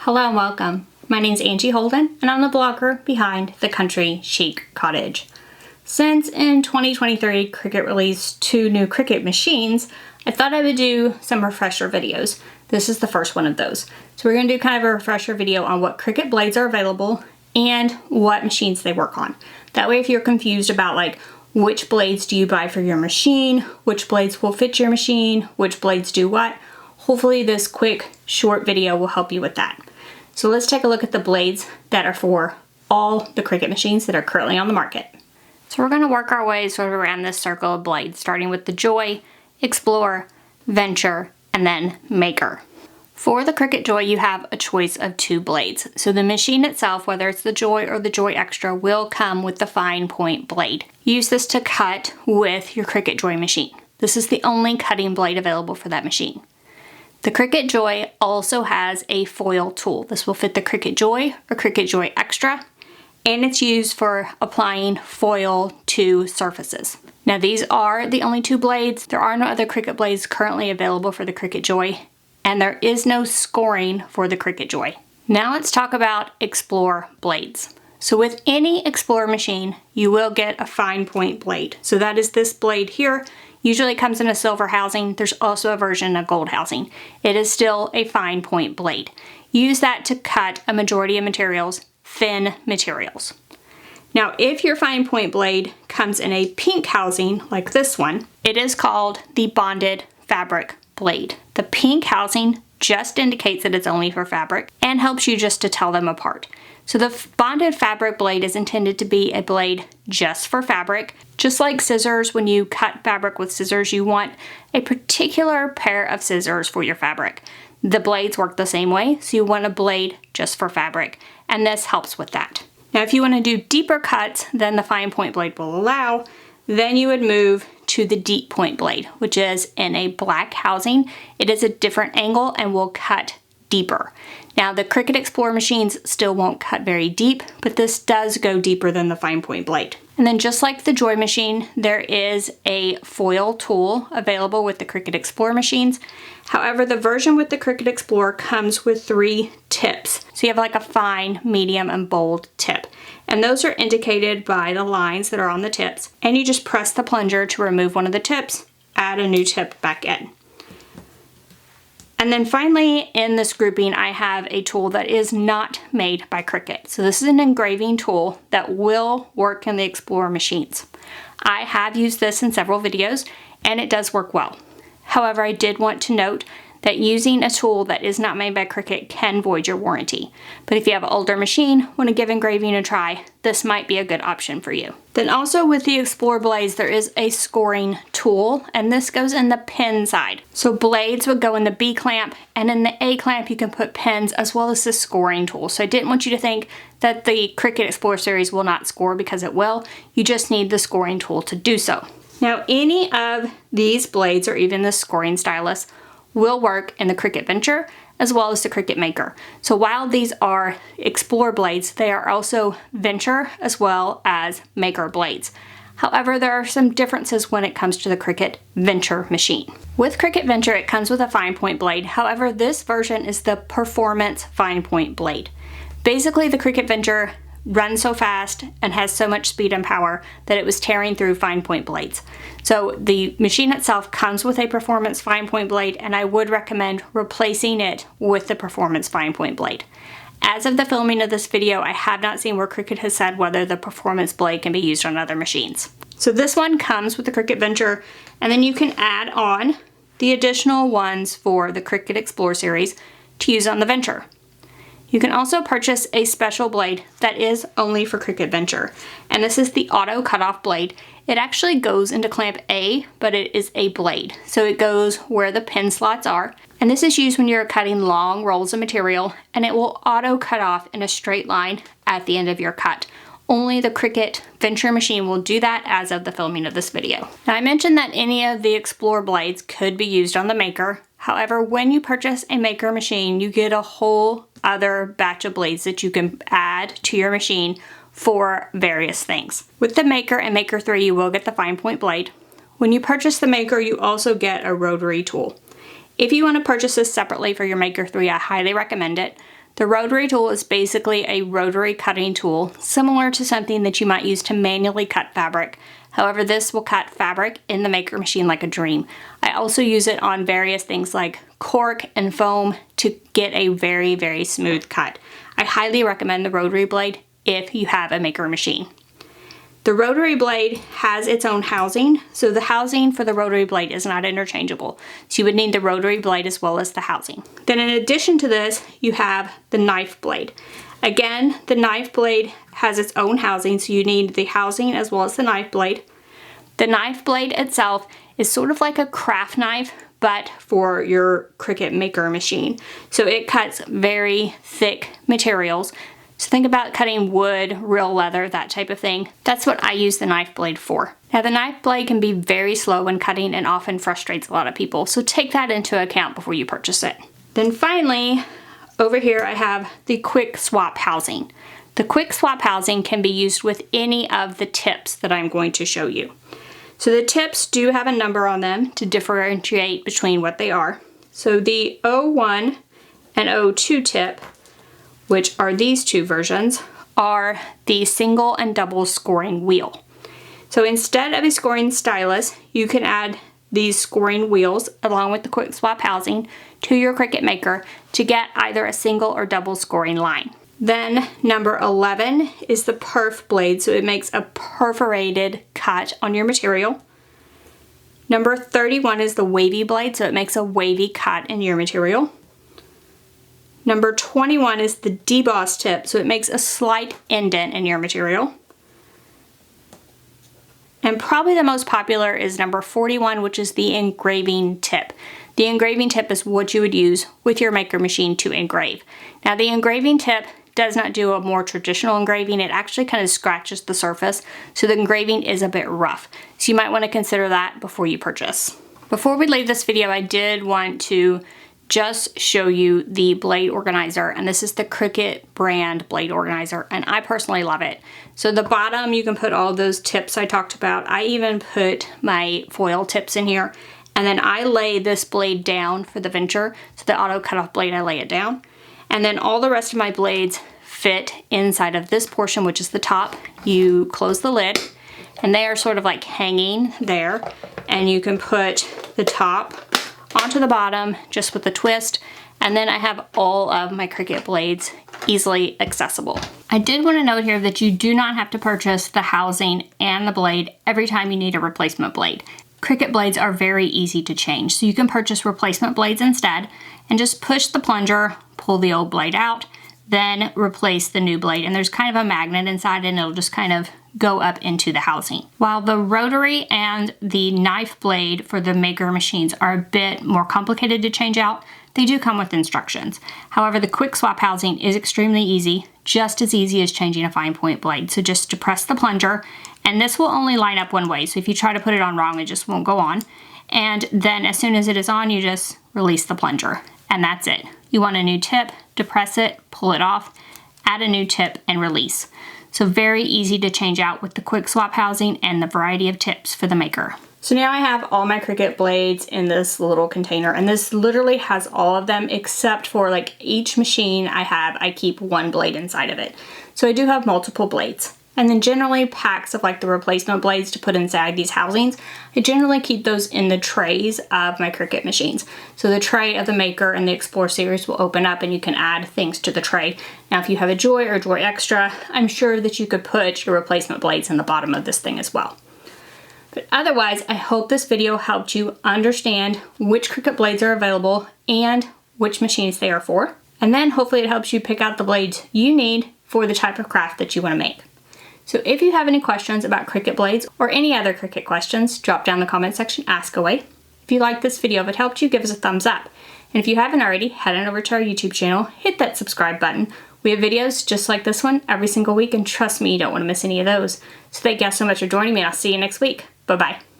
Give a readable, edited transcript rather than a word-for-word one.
Hello and welcome. My name is Angie Holden and I'm the blogger behind the Country Chic Cottage. Since in 2023 Cricut released 2 new Cricut machines, I thought I would do some refresher videos. This is the first one of those. So we're going to do kind of a refresher video on what Cricut blades are available and what machines they work on. That way if you're confused about like which blades do you buy for your machine, which blades will fit your machine, which blades do what, hopefully this quick short video will help you with that. So let's take a look at the blades that are for all the Cricut machines that are currently on the market. So we're going to work our way sort of around this circle of blades, starting with the Joy, Explore, Venture, and then Maker. For the Cricut Joy, you have a choice of 2 blades. So the machine itself, whether it's the Joy or the Joy Extra, will come with the fine point blade. Use this to cut with your Cricut Joy machine. This is the only cutting blade available for that machine. The Cricut Joy also has a foil tool. This will fit the Cricut Joy or Cricut Joy Extra, and it's used for applying foil to surfaces. Now these are the only 2 blades. There are no other Cricut blades currently available for the Cricut Joy, and there is no scoring for the Cricut Joy. Now let's talk about Explore blades. So with any Explore machine, you will get a fine point blade. So that is this blade here. Usually comes in a silver housing. There's also a version of gold housing. It is still a fine point blade. Use that to cut a majority of materials, thin materials. Now, if your fine point blade comes in a pink housing like this one, it is called the bonded fabric blade. The pink housing just indicates that it's only for fabric and helps you just to tell them apart. So the bonded fabric blade is intended to be a blade just for fabric. Just like scissors, when you cut fabric with scissors, you want a particular pair of scissors for your fabric. The blades work the same way, so you want a blade just for fabric, and this helps with that. Now if you want to do deeper cuts than the fine point blade will allow, then you would move to the deep point blade, which is in a black housing. It is a different angle and will cut deeper. Now the Cricut Explore machines still won't cut very deep, but this does go deeper than the fine point blade. And then just like the Joy machine, there is a foil tool available with the Cricut Explore machines. However, the version with the Cricut Explore comes with 3 tips. So you have like a fine, medium, and bold tip. And those are indicated by the lines that are on the tips. And you just press the plunger to remove one of the tips, add a new tip back in. And then finally in this grouping, I have a tool that is not made by Cricut. So this is an engraving tool that will work in the Explorer machines. I have used this in several videos and it does work well. However, I did want to note that using a tool that is not made by Cricut can void your warranty. But if you have an older machine, want to give engraving a try, this might be a good option for you. Then also with the Explore blades, there is a scoring tool, and this goes in the pin side. So blades would go in the B clamp, and in the A clamp you can put pins as well as the scoring tool. So I didn't want you to think that the Cricut Explore series will not score, because it will. You just need the scoring tool to do so. Now any of these blades, or even the scoring stylus, will work in the Cricut Venture as well as the Cricut Maker. So while these are Explore blades, they are also Venture as well as Maker blades. However, there are some differences when it comes to the Cricut Venture machine. With Cricut Venture, it comes with a fine point blade. However, this version is the Performance fine point blade. Basically, the Cricut Venture runs so fast and has so much speed and power that it was tearing through fine point blades. So the machine itself comes with a Performance fine point blade, and I would recommend replacing it with the Performance fine point blade. As of the filming of this video, I have not seen where Cricut has said whether the Performance blade can be used on other machines. So this one comes with the Cricut Venture, and then you can add on the additional ones for the Cricut Explore series to use on the Venture. You can also purchase a special blade that is only for Cricut Venture, and this is the Auto Cutoff blade. It actually goes into clamp A, but it is a blade, so it goes where the pin slots are, and this is used when you're cutting long rolls of material, and it will auto cut off in a straight line at the end of your cut. Only the Cricut Venture machine will do that as of the filming of this video. Now I mentioned that any of the Explore blades could be used on the Maker. However, when you purchase a Maker machine, you get a whole other batch of blades that you can add to your machine for various things. With the Maker and Maker 3, you will get the fine point blade. When you purchase the Maker, you also get a rotary tool. If you want to purchase this separately for your Maker 3, I highly recommend it. The rotary tool is basically a rotary cutting tool, similar to something that you might use to manually cut fabric. However, this will cut fabric in the maker machine like a dream. I also use it on various things like cork and foam to get a very, very smooth cut. I highly recommend the rotary blade if you have a maker machine. The rotary blade has its own housing, so the housing for the rotary blade is not interchangeable. So you would need the rotary blade as well as the housing. Then in addition to this, you have the knife blade. Again, the knife blade has its own housing, so you need the housing as well as the knife blade. The knife blade itself is sort of like a craft knife, but for your Cricut maker machine. So it cuts very thick materials. So think about cutting wood, real leather, that type of thing. That's what I use the knife blade for. Now the knife blade can be very slow when cutting and often frustrates a lot of people, so take that into account before you purchase it. Then finally, over here I have the quick swap housing. The quick swap housing can be used with any of the tips that I'm going to show you. So the tips do have a number on them to differentiate between what they are. So the 01 and 02 tip, which are these two versions, are the single and double scoring wheel. So instead of a scoring stylus, you can add these scoring wheels along with the quick swap housing to your Cricut maker to get either a single or double scoring line. Then number 11 is the perf blade, so it makes a perforated cut on your material. Number 31 is the wavy blade, so it makes a wavy cut in your material. Number 21 is the deboss tip, so it makes a slight indent in your material. And probably the most popular is number 41, which is the engraving tip. The engraving tip is what you would use with your maker machine to engrave. Now the engraving tip does not do a more traditional engraving. It actually kind of scratches the surface, so the engraving is a bit rough. So you might want to consider that before you purchase. Before we leave this video, I did want to just show you the blade organizer, and this is the Cricut brand blade organizer, and I personally love it. So the bottom, you can put all those tips I talked about. I even put my foil tips in here, and then I lay this blade down for the venture. So the auto cutoff blade, I lay it down, and then all the rest of my blades fit inside of this portion, which is the top. You close the lid, and they are sort of like hanging there, and you can put the top onto the bottom just with a twist, and then I have all of my Cricut blades easily accessible. I did want to note here that you do not have to purchase the housing and the blade every time you need a replacement blade. Cricut blades are very easy to change, so you can purchase replacement blades instead and just push the plunger, pull the old blade out, then replace the new blade, and there's kind of a magnet inside and it'll just kind of go up into the housing. While the rotary and the knife blade for the maker machines are a bit more complicated to change out, they do come with instructions. However, the quick swap housing is extremely easy, just as easy as changing a fine point blade. So just depress the plunger, and this will only line up one way. So if you try to put it on wrong, it just won't go on. And then as soon as it is on, you just release the plunger, and that's it. You want a new tip, depress it, pull it off, add a new tip, and release. So very easy to change out with the quick swap housing and the variety of tips for the maker. So now I have all my Cricut blades in this little container, and this literally has all of them except for like each machine I keep one blade inside of it. So I do have multiple blades. And then generally packs of like the replacement blades to put inside these housings, I generally keep those in the trays of my Cricut machines. So the tray of the Maker and the Explore series will open up and you can add things to the tray. Now if you have a Joy or Joy Extra, I'm sure that you could put your replacement blades in the bottom of this thing as well. But otherwise, I hope this video helped you understand which Cricut blades are available and which machines they are for. And then hopefully it helps you pick out the blades you need for the type of craft that you want to make. So if you have any questions about Cricut blades or any other Cricut questions, drop down in the comment section, ask away. If you liked this video, if it helped you, give us a thumbs up. And if you haven't already, head on over to our YouTube channel, hit that subscribe button. We have videos just like this one every single week, and trust me, you don't want to miss any of those. So thank you guys so much for joining me, and I'll see you next week. Bye-bye.